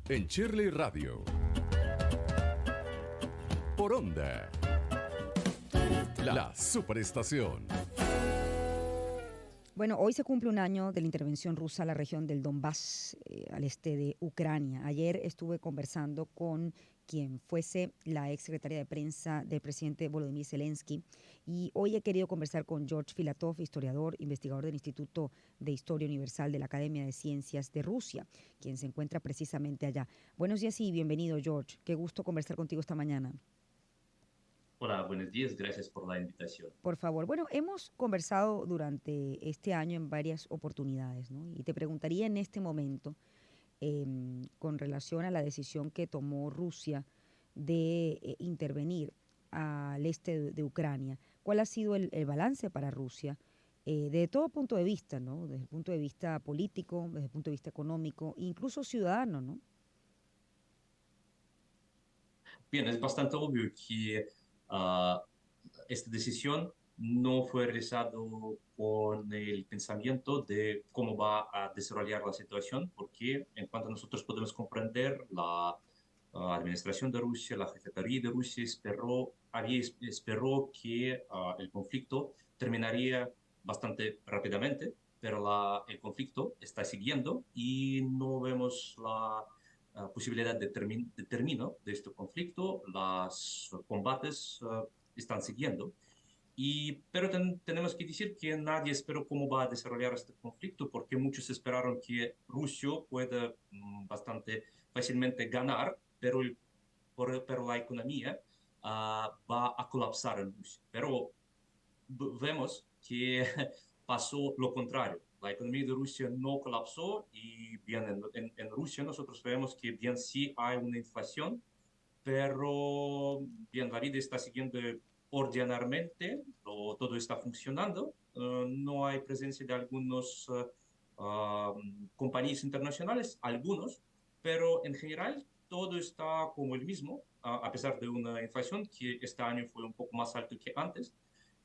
en Shirley Radio. Por Onda. La superestación. Bueno, hoy se cumple un año de la intervención rusa a la región del Donbass, al este de Ucrania. Ayer estuve conversando con quien fuese la ex secretaria de prensa del presidente Volodymyr Zelensky, y hoy he querido conversar con George Filatov, historiador, investigador del Instituto de Historia Universal de la Academia de Ciencias de Rusia, quien se encuentra precisamente allá. Buenos días y bienvenido, George. Qué gusto conversar contigo esta mañana. Hola, buenos días, gracias por la invitación. Por favor. Bueno, hemos conversado durante este año en varias oportunidades, ¿no? Y te preguntaría en este momento, con relación a la decisión que tomó Rusia de intervenir al este de Ucrania, ¿cuál ha sido el balance para Rusia desde todo punto de vista, ¿no? Desde el punto de vista político, desde el punto de vista económico, incluso ciudadano, ¿no? Bien, es bastante obvio que ah, esta decisión no fue realizado con el pensamiento de cómo va a desarrollar la situación, porque en cuanto nosotros podemos comprender, la administración de Rusia, la Secretaría de Rusia esperó que el conflicto terminaría bastante rápidamente, pero el conflicto está siguiendo y no vemos la posibilidad de término de este conflicto. Los combates están siguiendo. Pero tenemos que decir que nadie esperó cómo va a desarrollar este conflicto, porque muchos esperaron que Rusia pueda bastante fácilmente ganar, pero la economía va a colapsar en Rusia. Pero vemos que pasó lo contrario. La economía de Rusia no colapsó y bien, en Rusia nosotros vemos que bien sí hay una inflación, pero bien, la vida está siguiendo ordinariamente, todo está funcionando, no hay presencia de algunos compañías internacionales, algunos, pero en general todo está como el mismo, a pesar de una inflación que este año fue un poco más alto que antes.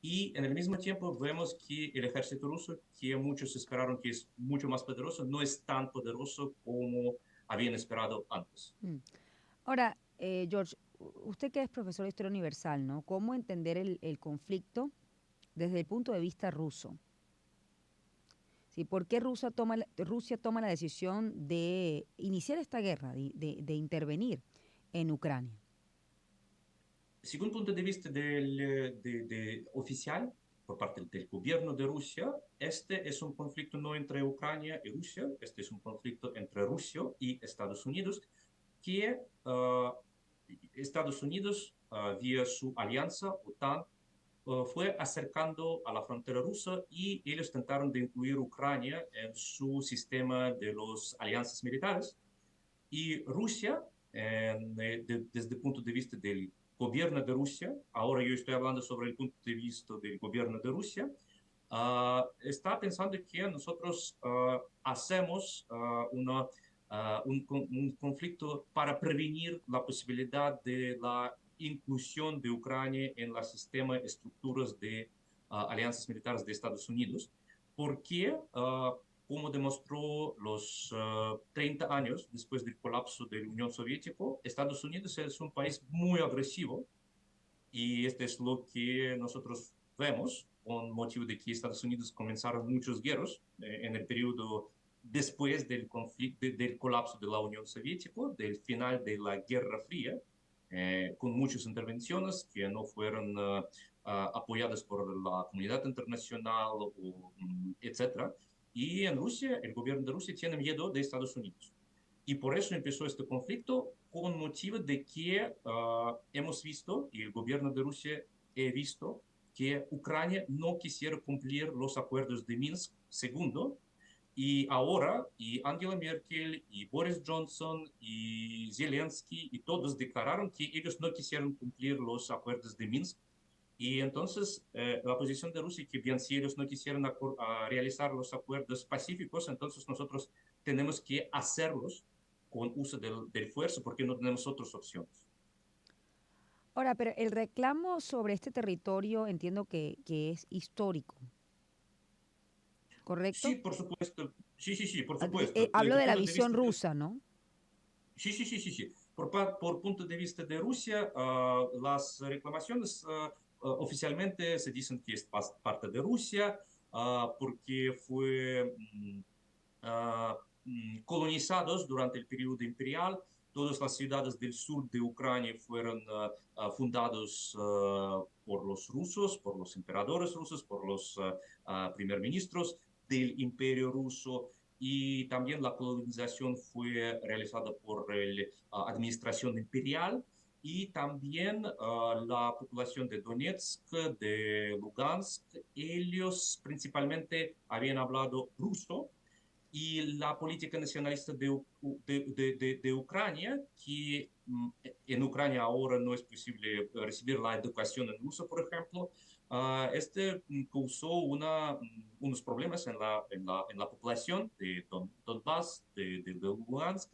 Y en el mismo tiempo vemos que el ejército ruso, que muchos esperaron que es mucho más poderoso, no es tan poderoso como habían esperado antes. Mm. Ahora, George, usted que es profesor de Historia Universal, ¿no? ¿Cómo entender el conflicto desde el punto de vista ruso? ¿Sí? ¿Por qué Rusia toma la decisión de iniciar esta guerra, de intervenir en Ucrania? Según punto de vista oficial, por parte del gobierno de Rusia, este es un conflicto no entre Ucrania y Rusia, este es un conflicto entre Rusia y Estados Unidos, que Estados Unidos, vía su alianza OTAN, fue acercando a la frontera rusa y ellos trataron de incluir Ucrania en su sistema de las alianzas militares. Y Rusia, desde el punto de vista del gobierno de Rusia, ahora yo estoy hablando sobre el punto de vista del gobierno de Rusia, está pensando que nosotros hacemos un conflicto para prevenir la posibilidad de la inclusión de Ucrania en el sistema de estructuras de alianzas militares de Estados Unidos, porque como demostró los 30 años después del colapso de la Unión Soviética, Estados Unidos es un país muy agresivo y este es lo que nosotros vemos con motivo de que Estados Unidos comenzaron muchos guerras en el periodo después del conflicto, del colapso de la Unión Soviética, del final de la Guerra Fría, con muchas intervenciones que no fueron apoyadas por la comunidad internacional, etcétera. Y en Rusia, el gobierno de Rusia tiene miedo de Estados Unidos. Y por eso empezó este conflicto con motivo de que hemos visto, y el gobierno de Rusia ha visto, que Ucrania no quisiera cumplir los acuerdos de Minsk segundo, y ahora y Angela Merkel y Boris Johnson y Zelensky y todos declararon que ellos no quisieron cumplir los acuerdos de Minsk. Y entonces la posición de Rusia, que bien si ellos no quisieran realizar los acuerdos pacíficos, entonces nosotros tenemos que hacerlos con uso del fuerza porque no tenemos otras opciones. Ahora, pero el reclamo sobre este territorio entiendo que es histórico, ¿correcto? Sí, por supuesto. Sí, sí, sí, por supuesto. Hablo Desde el de la punto de visión vista del... rusa, ¿no? Sí, sí, sí, sí, sí. Por punto de vista de Rusia, las reclamaciones oficialmente se dicen que es parte de Rusia, porque fue colonizados durante el periodo imperial. Todas las ciudades del sur de Ucrania fueron fundados por los rusos, por los emperadores rusos, por los primer ministros del imperio ruso. Y también la colonización fue realizada por la administración imperial y también la población de Donetsk, de Lugansk. Ellos principalmente habían hablado ruso y la política nacionalista de Ucrania, que en Ucrania ahora no es posible recibir la educación en ruso, por ejemplo, causó unos problemas en la población de Donbass, de Lugansk,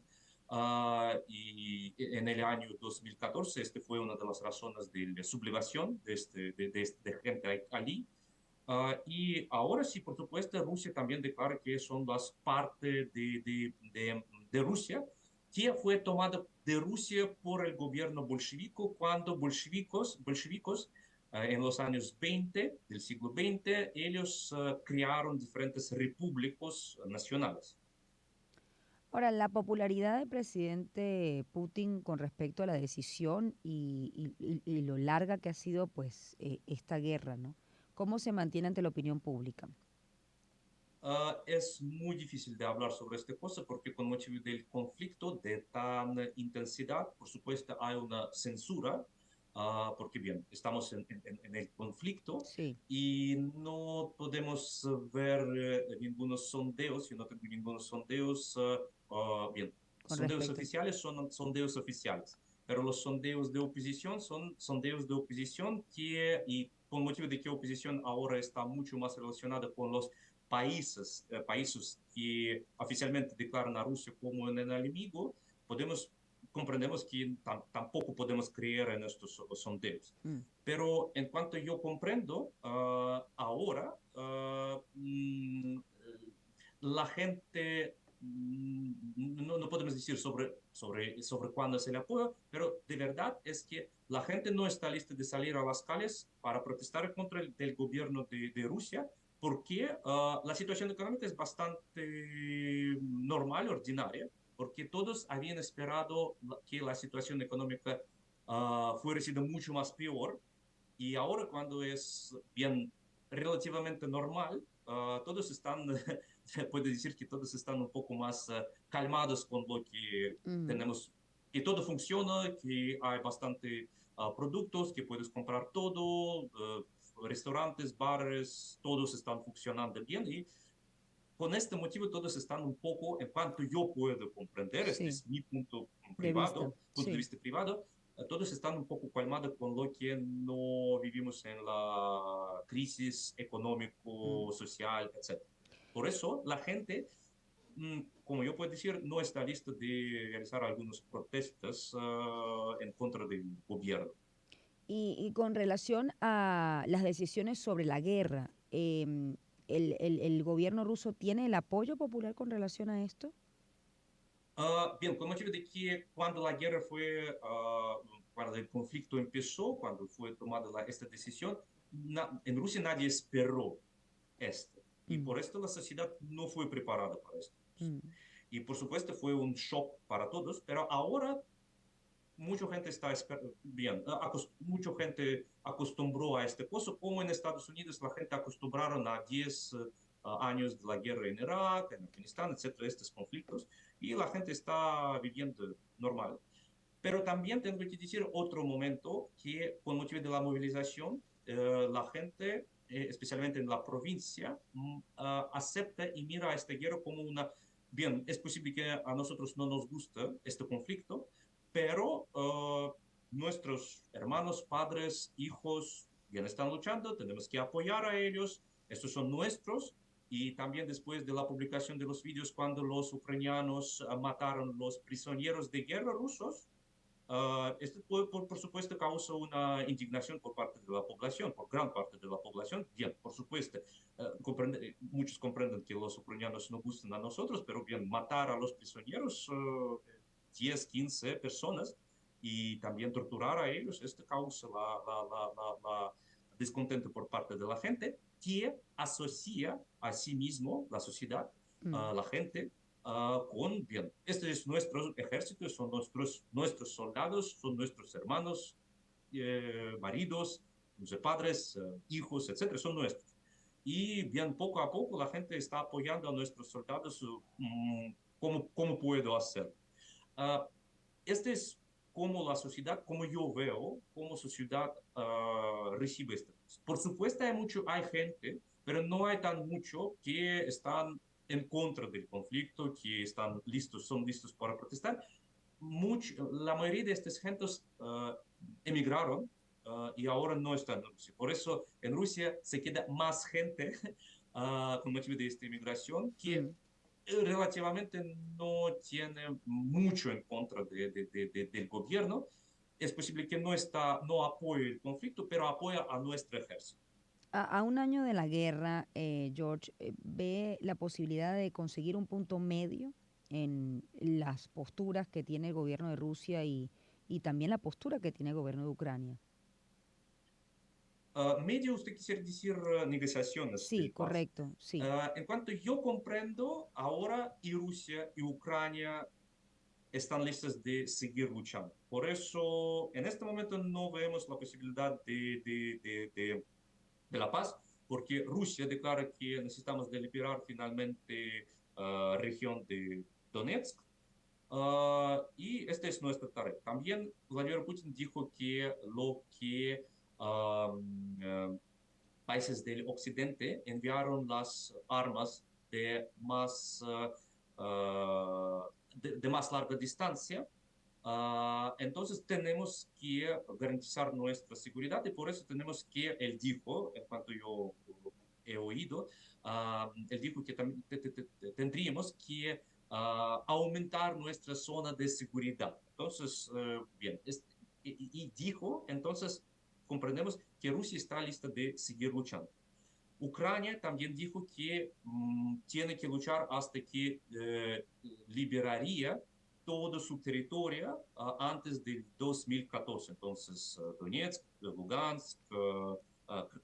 y en el año 2014 este fue una de las razones de la sublevación de gente allí. Y ahora sí, por supuesto, Rusia también declara que son las partes de Rusia, que fue tomada de Rusia por el gobierno bolchevico cuando bolchevikos en los años 20 del siglo XX, ellos crearon diferentes repúblicas nacionales. Ahora, la popularidad del presidente Putin con respecto a la decisión y lo larga que ha sido pues esta guerra, ¿no? ¿Cómo se mantiene ante la opinión pública? Es muy difícil de hablar sobre esta cosa porque con motivo del conflicto de tan intensidad, por supuesto, hay una censura, porque bien, estamos en el conflicto Sí, y no podemos ver ningunos sondeos, yo no tengo ningunos sondeos, bien, con sondeos respecto. oficiales son sondeos oficiales, pero los sondeos de oposición son sondeos de oposición y con motivo de que oposición ahora está mucho más relacionada con los países que oficialmente declaran a Rusia como un enemigo, comprendemos que tampoco podemos creer en estos sondeos. Mm, Pero en cuanto yo comprendo, ahora la gente, no podemos decir sobre cuándo se le apoya, pero de verdad es que la gente no está lista de salir a las calles para protestar contra el gobierno de Rusia, porque la situación económica es bastante normal, ordinaria, porque todos habían esperado que la situación económica fuera sido mucho más peor y ahora cuando es bien relativamente normal, todos están, se puede decir que todos están un poco más calmados con lo que mm. tenemos, que todo funciona, que hay bastante productos, que puedes comprar todo, restaurantes, bares, todos están funcionando bien y con este motivo todos están un poco, en cuanto yo puedo comprender, este Sí, es mi de vista, punto de sí. vista privado, todos están un poco calmados con lo que no vivimos en la crisis Mm. económico, social, etc. Por eso la gente, como yo puedo decir, no está lista de realizar algunas protestas en contra del gobierno. Y con relación a las decisiones sobre la guerra, ¿el gobierno ruso tiene el apoyo popular con relación a esto? Bien, con motivo de que cuando la guerra fue, cuando el conflicto empezó, cuando fue tomada esta decisión, en Rusia nadie esperó esto. Y Mm, por esto la sociedad no fue preparada para esto. mm, Y por supuesto fue un shock para todos, pero ahora mucha gente está bien, mucha gente acostumbró a este cosa, como en Estados Unidos la gente acostumbraron a 10 años de la guerra en Irak, en Afganistán, etcétera, estos conflictos, y la gente está viviendo normal. Pero también tengo que decir otro momento que con motivo de la movilización, la gente, especialmente en la provincia, acepta y mira a esta guerra como una, bien, es posible que a nosotros no nos guste este conflicto, pero nuestros hermanos, padres, hijos, bien están luchando, tenemos que apoyar a ellos, estos son nuestros, y también después de la publicación de los vídeos cuando los ucranianos mataron los prisioneros de guerra rusos, esto por supuesto causa una indignación por parte de la población, por gran parte de la población. Bien, por supuesto, muchos comprenden que los ucranianos no gustan a nosotros, pero bien, matar a los prisioneros 10, 15 personas y también torturar a ellos. Esto causa la descontento por parte de la gente que asocia a sí mismo la sociedad, la gente, con bien. Este es nuestro ejército, son nuestros soldados, son nuestros hermanos, maridos, no sé, padres, hijos, etcétera, son nuestros. Y bien, poco a poco la gente está apoyando a nuestros soldados. ¿Cómo puedo hacer? Uh, este es como la sociedad, como yo veo, como sociedad recibe esto. Por supuesto, hay gente, pero no hay tan mucho que están en contra del conflicto, que son listos para protestar. La mayoría de estas gentes emigraron y ahora no están en Rusia. Por eso en Rusia se queda más gente con motivo de esta inmigración que relativamente no tiene mucho en contra del gobierno. Es posible que no apoye el conflicto, pero apoya a nuestro ejército. A un año de la guerra, George, ¿ve la posibilidad de conseguir un punto medio en las posturas que tiene el gobierno de Rusia y también la postura que tiene el gobierno de Ucrania? Medio, usted quisiera decir negociaciones Sí, de paz. correcto, sí. En cuanto yo comprendo, ahora y Rusia y Ucrania están listas de seguir luchando. Por eso, en este momento no vemos la posibilidad de la paz, porque Rusia declara que necesitamos de liberar finalmente región de Donetsk. Y esta es nuestra tarea. También Vladimir Putin dijo que lo que países del occidente enviaron las armas de más larga distancia. Entonces tenemos que garantizar nuestra seguridad y por eso tenemos que, él dijo, en cuanto yo he oído, él dijo que tendríamos que aumentar nuestra zona de seguridad. Entonces, bien, y dijo, entonces comprendemos que Rusia está lista de seguir luchando. Ucrania también dijo que tiene que luchar hasta que liberaría todo su territorio antes del 2014. Entonces, Donetsk, Lugansk,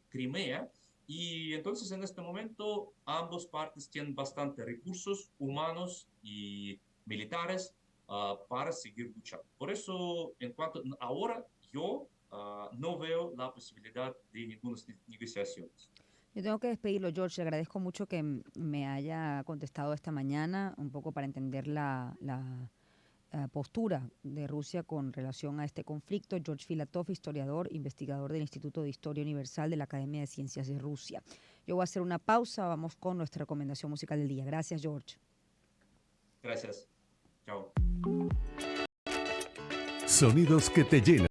Crimea. Y entonces en este momento ambas partes tienen bastante recursos humanos y militares para seguir luchando. Por eso, en cuanto ahora yo no veo la posibilidad de ninguna negociaciones. Yo tengo que despedirlo, George. Le agradezco mucho que me haya contestado esta mañana, un poco para entender la postura de Rusia con relación a este conflicto. George Filatov, historiador, investigador del Instituto de Historia Universal de la Academia de Ciencias de Rusia. Yo voy a hacer una pausa, vamos con nuestra recomendación musical del día. Gracias, George. Gracias. Chao. Sonidos que te llenan.